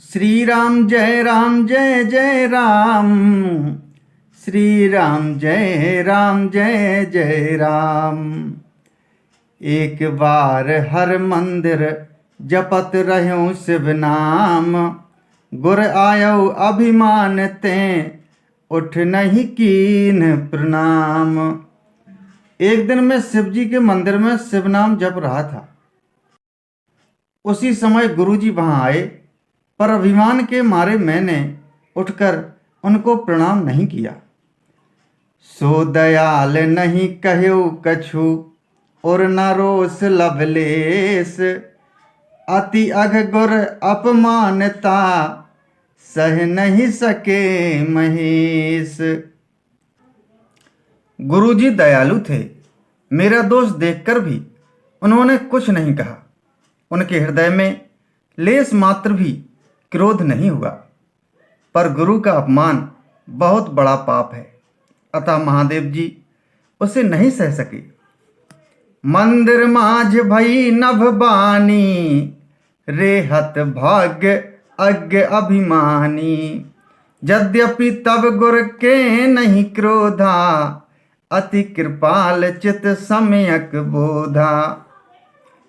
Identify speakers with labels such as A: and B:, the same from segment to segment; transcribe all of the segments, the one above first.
A: श्री राम जय जय राम। श्री राम जय जय राम। एक बार हर मंदिर जपत रहूं शिव नाम। गुर आयो अभिमान ते उठ नहीं कीन प्रणाम। एक दिन मैं शिव जी के मंदिर में शिव नाम जप रहा था। उसी समय गुरुजी वहां आए, पर अभिमान के मारे मैंने उठकर उनको प्रणाम नहीं किया। सो दयाल नहीं कहो कछु और न रोस लवलेस। अति अघ गुर अपमानता सह नहीं सके महेश। गुरुजी दयालु थे। मेरा दोष देखकर भी उन्होंने कुछ नहीं कहा। उनके हृदय में लेस मात्र भी क्रोध नहीं हुआ। पर गुरु का अपमान बहुत बड़ा पाप है, अतः महादेव जी उसे नहीं सह सके। मंदिर माझ भई नभ बानी, रेहत भाग्य अज्ञ अभिमानी। यद्यपि तब गुर के नहीं क्रोधा, अति कृपाल चित सम्यक बोधा।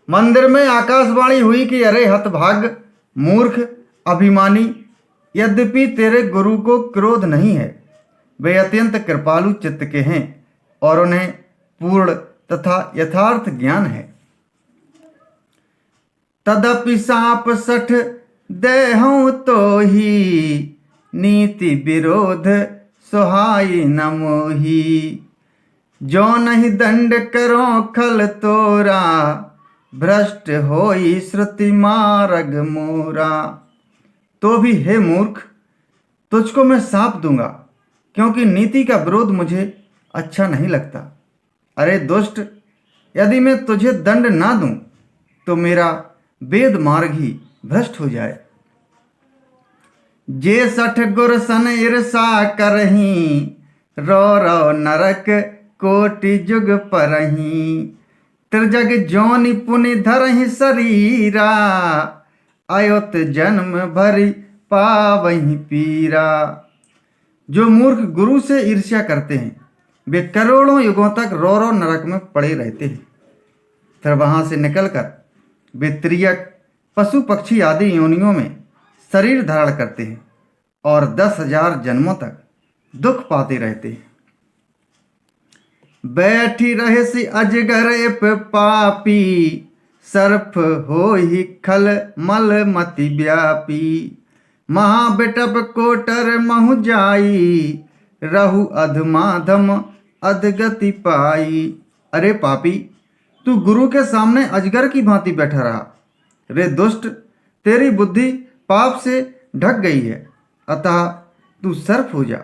A: मंदिर में आकाशवाणी हुई कि अरे हतभाग मूर्ख अभिमानी, यद्यपि तेरे गुरु को क्रोध नहीं है, वे अत्यंत कृपालु चित्त के हैं और उन्हें पूर्ण तथा यथार्थ ज्ञान है। तदपि साप सठ देहूं तो ही, नीति विरोध सुहाई न मोही। जो नहीं दंड करो खल तोरा, भ्रष्ट होई श्रुति मार्ग मोरा। तो भी हे मूर्ख, तुझको मैं शाप दूंगा, क्योंकि नीति का विरोध मुझे अच्छा नहीं लगता। अरे दुष्ट, यदि मैं तुझे दंड ना दूं तो मेरा वेद मार्ग ही भ्रष्ट हो जाए। जे सठ गुर सन ईर्षा करही, रो रो नरक कोटि जुग परही। त्रिजग जोनि पुनि धरहि शरीरा, अयुत जन्म भरी पावहि पीरा। जो मूर्ख गुरु से ईर्ष्या करते हैं, वे करोड़ों युगों तक रो रो नरक में पड़े रहते हैं। फिर वहां से निकलकर वे त्रियक पशु पक्षी आदि योनियों में शरीर धारण करते हैं और 10,000 जन्मों तक दुख पाते रहते हैं। बैठी रहे सी अजगर इप पापी, सर्प हो ही खल मल मति व्यापी। महाबिटप कोटर महु जाई, रहु अधमाधम अधगति पाई। अरे पापी, तू गुरु के सामने अजगर की भांति बैठा रहा। रे दुष्ट, तेरी बुद्धि पाप से ढक गई है, अतः तू सर्प हो जा।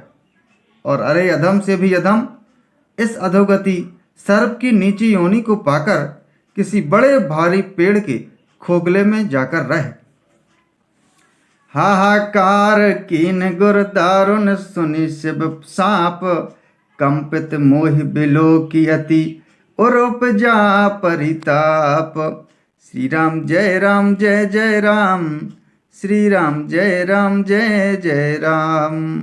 A: और अरे अधम से भी अधम, इस अधोगति सर्प की नीची योनि को पाकर किसी बड़े भारी पेड़ के खोखले में जाकर रह। हाहाकार कीन गुर दारुण सुनि शिव साप, कंपित मोहि बिलो की अति और उपजा परिताप। श्री राम जय जय राम। श्री राम जय जय राम।